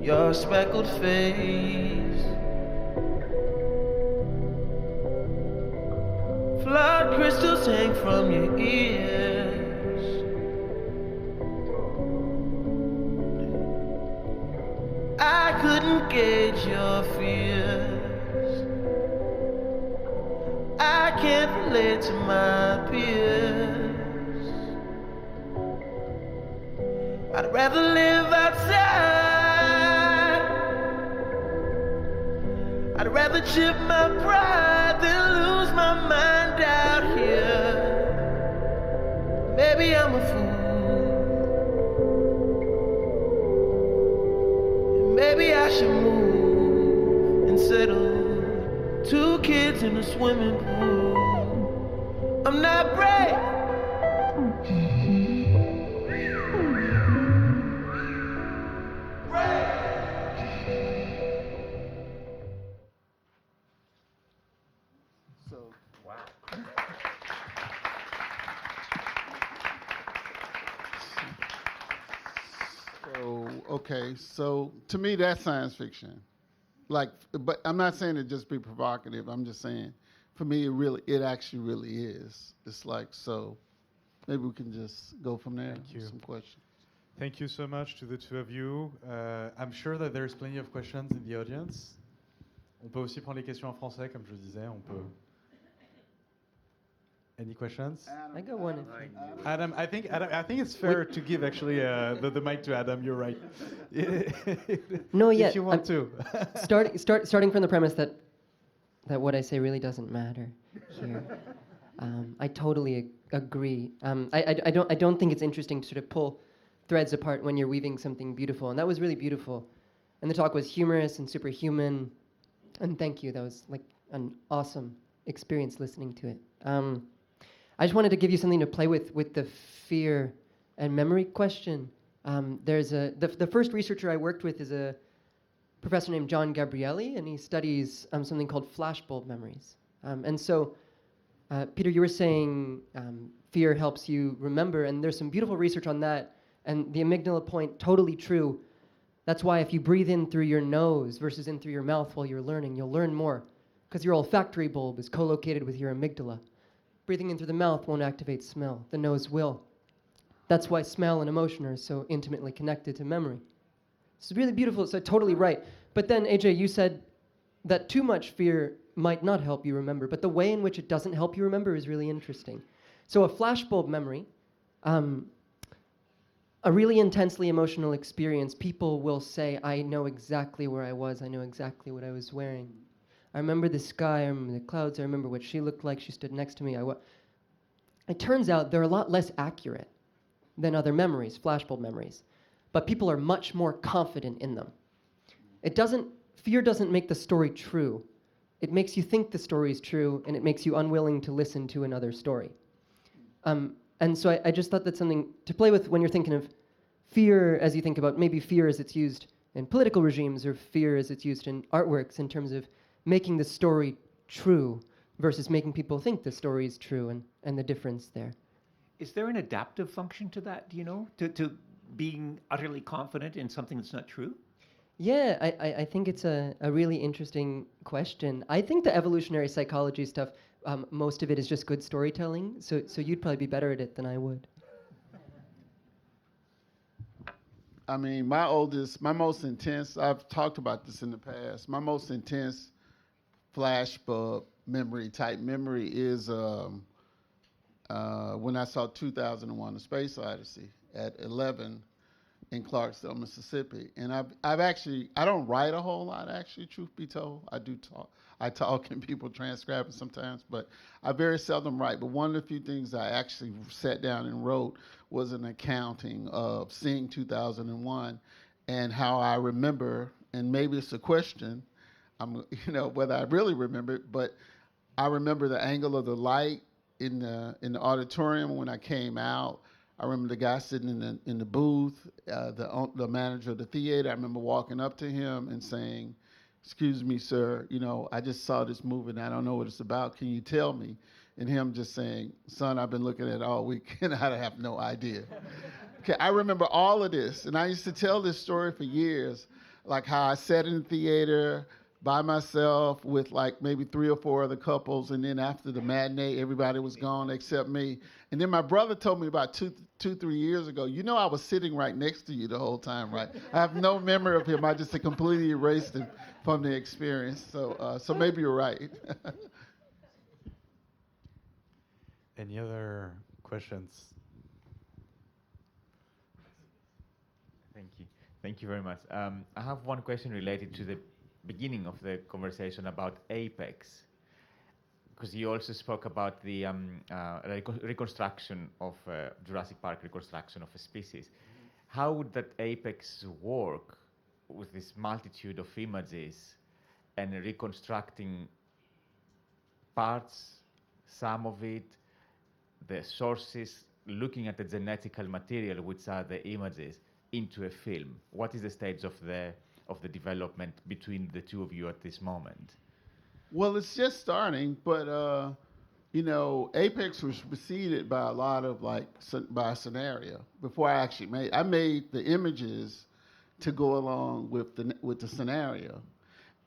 your speckled face, flood crystals hang from your ears. I couldn't gauge your fears. I can't relate to my peers. I'd rather live outside. I'd rather chip my pride than lose my mind out here. Maybe I'm a fool. Maybe I should move and settle. 2 kids in a swimming pool. I'm not brave. Okay, so to me that's science fiction. Like, but I'm not saying it just be provocative. I'm just saying, for me, it actually really is. It's like, so maybe we can just go from there. Thank you. Some questions. Thank you so much to the two of you. I'm sure that there's plenty of questions in the audience. On peut aussi prendre les questions en français, comme je le disais. On peut. Any questions? I got one. Adam, I think it's fair to give actually the mic to Adam. You're right. No, if yet you want to. Starting from the premise that what I say really doesn't matter here. I totally agree. I don't think it's interesting to sort of pull threads apart when you're weaving something beautiful, and that was really beautiful. And the talk was humorous and superhuman. And thank you. That was like an awesome experience listening to it. I just wanted to give you something to play with the fear and memory question. There's the first researcher I worked with is a professor named John Gabrielli, and he studies something called flashbulb memories. And so, Peter, you were saying fear helps you remember, and there's some beautiful research on that. And the amygdala point, totally true. That's why if you breathe in through your nose versus in through your mouth while you're learning, you'll learn more, because your olfactory bulb is co-located with your amygdala. Breathing in through the mouth won't activate smell. The nose will. That's why smell and emotion are so intimately connected to memory. It's really beautiful. It's totally right. But then, AJ, you said that too much fear might not help you remember, but the way in which it doesn't help you remember is really interesting. So a flashbulb memory, a really intensely emotional experience, people will say, I know exactly where I was. I know exactly what I was wearing. I remember the sky, I remember the clouds, I remember what she looked like, she stood next to me. It turns out they're a lot less accurate than other memories, flashbulb memories, but people are much more confident in them. Fear doesn't make the story true. It makes you think the story is true, and it makes you unwilling to listen to another story. And so I just thought that's something to play with when you're thinking of fear, as you think about maybe fear as it's used in political regimes, or fear as it's used in artworks, in terms of making the story true versus making people think the story is true, and the difference there. Is there an adaptive function to that, do you know? To being utterly confident in something that's not true? Yeah, I think it's a really interesting question. I think the evolutionary psychology stuff, most of it is just good storytelling, so you'd probably be better at it than I would. I mean, my most intense, I've talked about this in the past, my most intense flashbulb type memory is when I saw 2001: A Space Odyssey at 11 in Clarksville, Mississippi. And I don't write a whole lot, actually, truth be told. I talk and people transcribe it sometimes, but I very seldom write. But one of the few things I actually sat down and wrote was an accounting of seeing 2001 and how I remember, and maybe it's a question, whether I really remember it, but I remember the angle of the light in the auditorium when I came out. I remember the guy sitting in the booth, the manager of the theater. I remember walking up to him and saying, "Excuse me, sir, I just saw this movie and I don't know what it's about. Can you tell me?" And him just saying, "Son, I've been looking at it all week and I have no idea." Okay, I remember all of this, and I used to tell this story for years, like how I sat in the theater by myself with like maybe 3 or 4 other couples, and then after the matinee, everybody was gone except me. And then my brother told me about 3 years ago, I was sitting right next to you the whole time, right? I have no memory of him. I just completely erased him from the experience. So maybe you're right. Any other questions? Thank you very much. I have one question related to the beginning of the conversation about apex, because you also spoke about the reconstruction of Jurassic Park reconstruction of a species. How would that apex work with this multitude of images and reconstructing parts, some of it, the sources, looking at the genetical material, which are the images, into a film? What is the stage of the development between the two of you at this moment? Well, it's just starting, but you know, Apex was preceded by a lot of by a scenario. Before I actually made the images to go along with the scenario.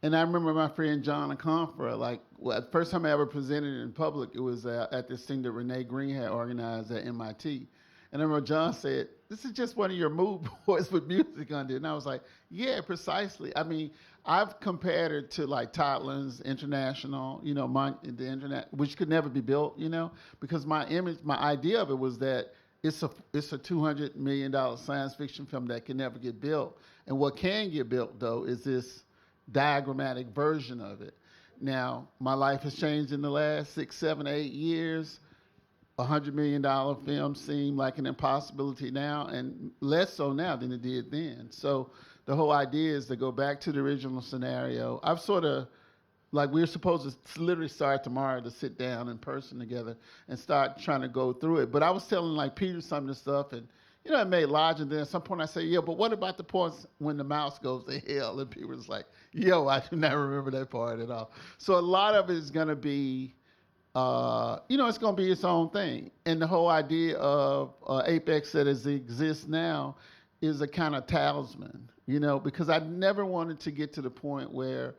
And I remember my friend John Aconfer, the first time I ever presented in public, it was at this thing that Renee Green had organized at MIT. And I remember John said, "This is just one of your mood boards with music on it." And I was like, yeah, precisely. I mean, I've compared it to like Totland's International, you know, the internet, which could never be built, you know, because my idea of it was that it's a $200 million science fiction film that can never get built. And what can get built, though, is this diagrammatic version of it. Now, my life has changed in the last 6, 7, 8 years. $100 million film seem like an impossibility now, and less so now than it did then. So the whole idea is to go back to the original scenario. I've sort of, we're supposed to literally start tomorrow to sit down in person together and start trying to go through it. But I was telling Peter some of the stuff, and you know, it made logic. And then at some point I say, yeah, but what about the points when the mouse goes to hell? And Peter was like, yo, I do not remember that part at all. So a lot of it is going to be, you know, it's going to be its own thing. And the whole idea of Apex that exists now is a kind of talisman, you know, because I never wanted to get to the point where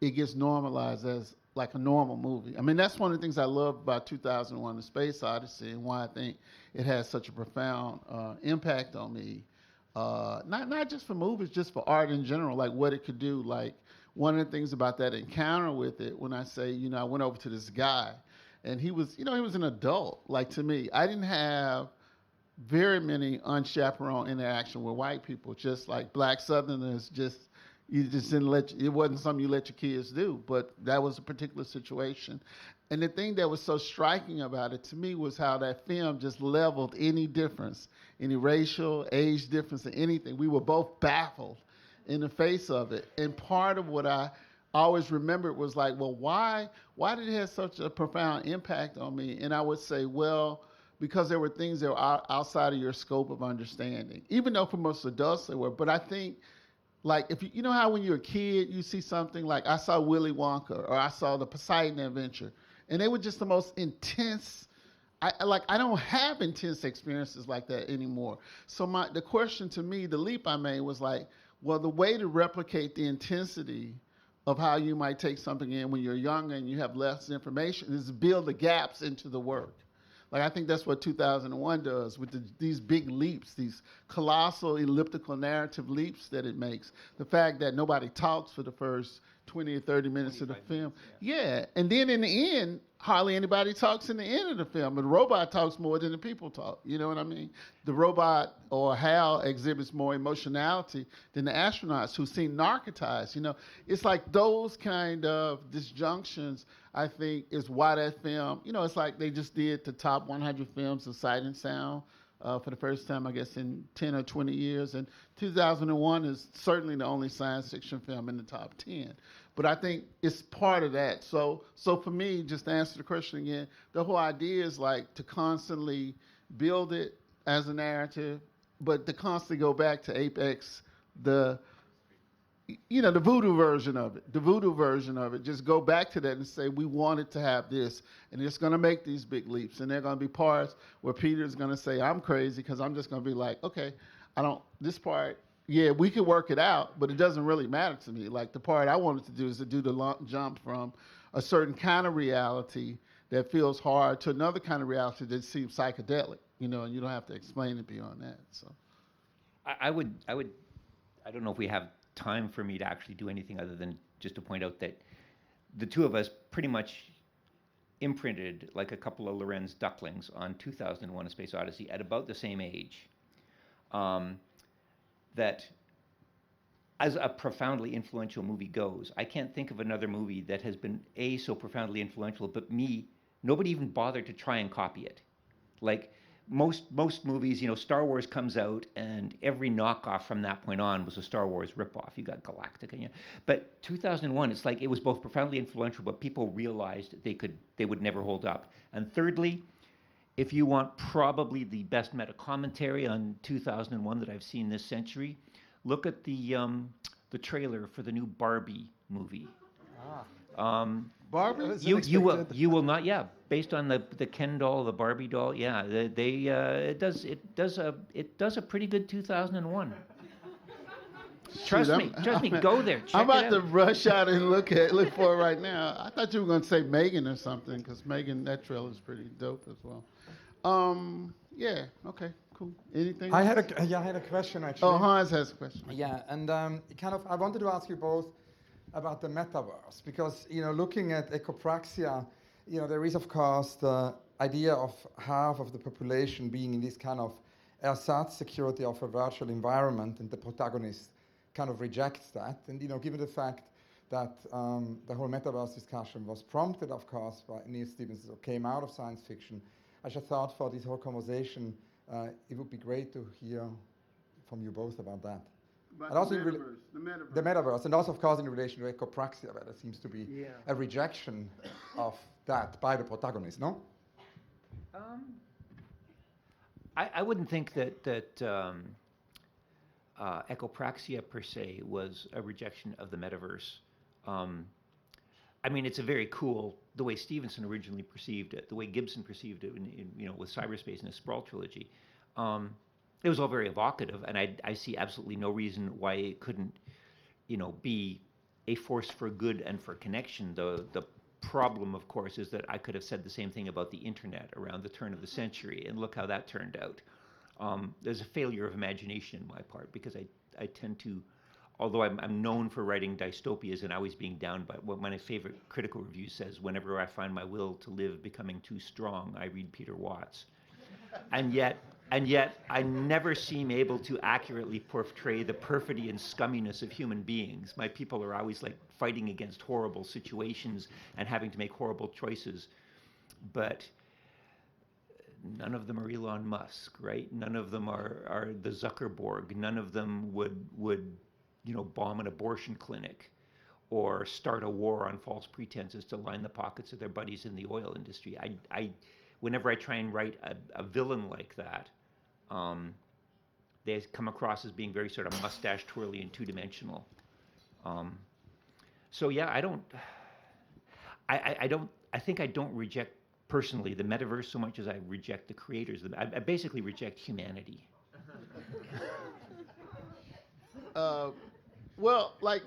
it gets normalized as like a normal movie. I mean, that's one of the things I love about 2001: A Space Odyssey, and why I think it has such a profound impact on me. Not just for movies, just for art in general, like what it could do. Like one of the things about that encounter with it, when I say, you know, I went over to this guy, and he was, you know, he was an adult. Like to me, I didn't have very many unchaperoned interaction with white people, just like black Southerners, you just didn't it wasn't something you let your kids do, but that was a particular situation. And the thing that was so striking about it to me was how that film just leveled any difference, any racial, age difference, or anything. We were both baffled in the face of it. And part of what I always remembered was like, well, why did it have such a profound impact on me? And I would say, well, because there were things that were outside of your scope of understanding, even though for most adults they were. But I think, like, if you know how when you're a kid, you see something like I saw Willy Wonka or I saw the Poseidon Adventure, and they were just the most intense. I don't have intense experiences like that anymore. So the question to me, the leap I made was like, well, the way to replicate the intensity of how you might take something in when you're younger and you have less information is build the gaps into the work. Like, I think that's what 2001 does with these big leaps, these colossal elliptical narrative leaps that it makes. The fact that nobody talks for the first 20 or 30 minutes of the film. Yeah. And then in the end, hardly anybody talks in the end of the film. But the robot talks more than the people talk. You know what I mean? The robot or HAL exhibits more emotionality than the astronauts who seem narcotized. You know, it's like those kind of disjunctions, I think, is why that film, you know, it's like they just did the top 100 films of sight and sound for the first time, I guess, in 10 or 20 years. And 2001 is certainly the only science fiction film in the top 10. But I think it's part of that. So for me, just to answer the question again, the whole idea is like to constantly build it as a narrative, but to constantly go back to Apex, the voodoo version of it, just go back to that and say, we wanted to have this, and it's going to make these big leaps. And there are going to be parts where Peter's going to say, I'm crazy, because I'm just going to be like, okay, this part, yeah, we could work it out, but it doesn't really matter to me. Like the part I wanted to do is to do the jump from a certain kind of reality that feels hard to another kind of reality that seems psychedelic, you know, and you don't have to explain it beyond that. So I don't know if we have time for me to actually do anything other than just to point out that the two of us pretty much imprinted like a couple of Lorenz ducklings on 2001: A Space Odyssey at about the same age. That as a profoundly influential movie goes, I can't think of another movie that has been A, so profoundly influential, but nobody even bothered to try and copy it. Like most movies, you know, Star Wars comes out and every knockoff from that point on was a Star Wars ripoff. You got Galactica, you know. But 2001, it's like it was both profoundly influential, but people realized they would never hold up. And thirdly, if you want probably the best meta commentary on 2001 that I've seen this century, look at the trailer for the new Barbie movie. Barbie? You will not, yeah, based on the Ken doll, the Barbie doll, yeah, it does a pretty good 2001. Trust me, go there. Check I'm about it to out. rush out and look for it right now. I thought you were going to say Megan or something, because Megan, that trailer is pretty dope as well. Yeah, okay, cool. Anything? I had a question actually. Oh, Hans has a question. Yeah, and I wanted to ask you both about the metaverse, because looking at ecopraxia, there is of course the idea of half of the population being in this kind of ersatz security of a virtual environment, and the protagonist kind of rejects that. And given the fact that the whole metaverse discussion was prompted, of course, by Neil Stephenson, or came out of science fiction, I just thought for this whole conversation, it would be great to hear from you both about that. About the metaverse, and also, of course, in relation to ecopraxia, where there seems to be a rejection of that by the protagonist, no? I wouldn't think that ecopraxia per se was a rejection of the metaverse. I mean, it's a very cool, the way Stevenson originally perceived it, the way Gibson perceived it with cyberspace in his Sprawl trilogy. It was all very evocative, and I see absolutely no reason why it couldn't, be a force for good and for connection. The problem, of course, is that I could have said the same thing about the internet around the turn of the century, and look how that turned out. There's a failure of imagination on my part, because I tend to, although I'm known for writing dystopias and always being down by what my favorite critical review says, whenever I find my will to live becoming too strong, I read Peter Watts. And yet I never seem able to accurately portray the perfidy and scumminess of human beings. My people are always like fighting against horrible situations and having to make horrible choices. But none of them are Elon Musk, right? None of them are the Zuckerberg. None of them would bomb an abortion clinic or start a war on false pretenses to line the pockets of their buddies in the oil industry. Whenever I try and write a villain like that, they come across as being very sort of mustache twirly and two-dimensional. So yeah, I think I don't reject personally the metaverse so much as I reject the creators. I basically reject humanity. Well, like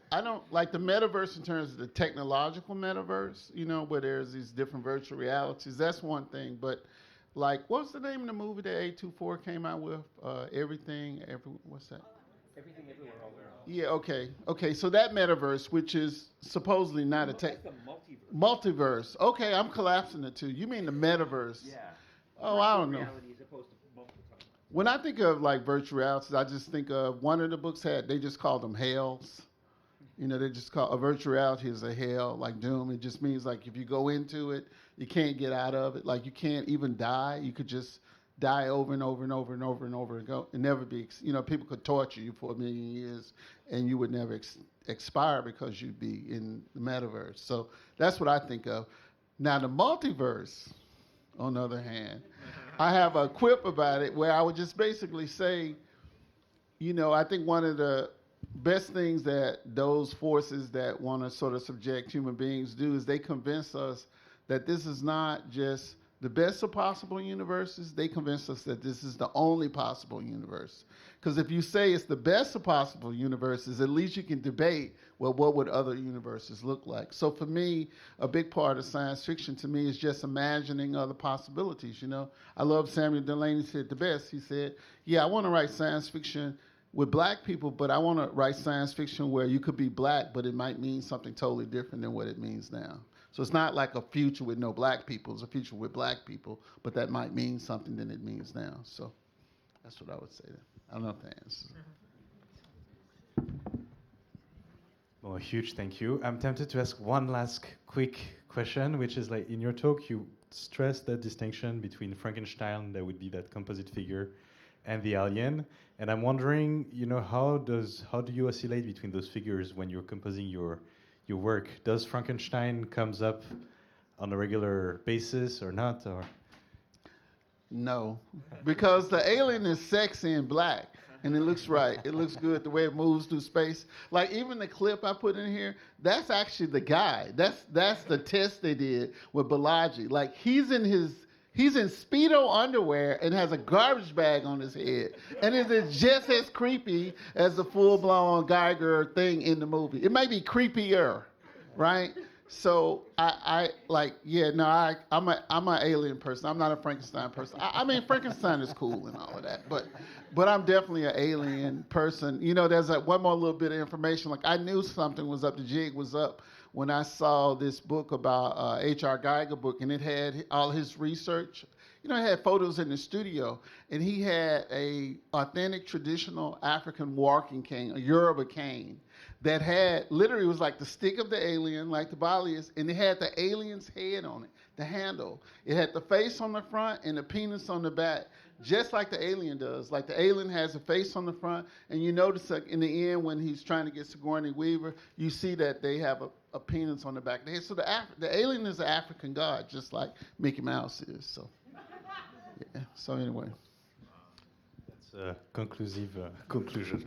I don't like the metaverse in terms of the technological metaverse, where there's these different virtual realities. That's one thing. But like, what was the name of the movie that A24 came out with? What's that? Everything Everywhere All at Once. Yeah, okay. So that metaverse, which is supposedly not a tech. That's the multiverse. Multiverse. Okay, I'm collapsing the two. You mean the metaverse? Yeah. Oh, I don't know. Reality as opposed to multiple times. When I think of like virtual realities, I just think of one of the books they just called them hells. They just call a virtual reality is a hell, like Doom. It just means like if you go into it, you can't get out of it. Like you can't even die. You could just die over and over and over and over and over and go and never be. People could torture you for 1 million years and you would never expire because you'd be in the metaverse. So that's what I think of. Now the multiverse, on the other hand, I have a quip about it where I would just basically say, I think one of the best things that those forces that want to sort of subject human beings do is they convince us that this is not just the best of possible universes. They convince us that this is the only possible universe. Because if you say it's the best of possible universes, at least you can debate, well, what would other universes look like? So for me, a big part of science fiction to me is just imagining other possibilities. I love Samuel Delany said the best. He said, I want to write science fiction with black people, but I want to write science fiction where you could be black, but it might mean something totally different than what it means now. So it's not like a future with no black people. It's a future with black people, but that might mean something than it means now. So that's what I would say. I don't know if that answers. Well, a huge thank you. I'm tempted to ask one last quick question, which is like in your talk, you stress the distinction between Frankenstein, that would be that composite figure, and the alien. And I'm wondering, how do you oscillate between those figures when you're composing your work? Does Frankenstein comes up on a regular basis or not? Or No, because the alien is sexy and black, and it looks right. It looks good the way it moves through space. Like even the clip I put in here, that's actually the guy. That's the test they did with biology. Like he's in Speedo underwear and has a garbage bag on his head, and it is just as creepy as the full-blown Geiger thing in the movie. It may be creepier, right? So I'm an alien person. I'm not a Frankenstein person. I mean, Frankenstein is cool and all of that, but I'm definitely an alien person. There's one more little bit of information. Like I knew something was up. The jig was up when I saw this book about H.R. Geiger book, and it had all his research. It had photos in the studio, and he had a authentic traditional African walking cane, a Yoruba cane, that had literally was like the stick of the alien, like the body is, and it had the alien's head on it, the handle. It had the face on the front and the penis on the back, just like the alien does. Like the alien has a face on the front, and you notice like in the end when he's trying to get Sigourney Weaver, you see that they have a penis on the back of the head. So the alien is an African god, just like Mickey Mouse is. So, yeah. So anyway. That's a conclusive conclusion.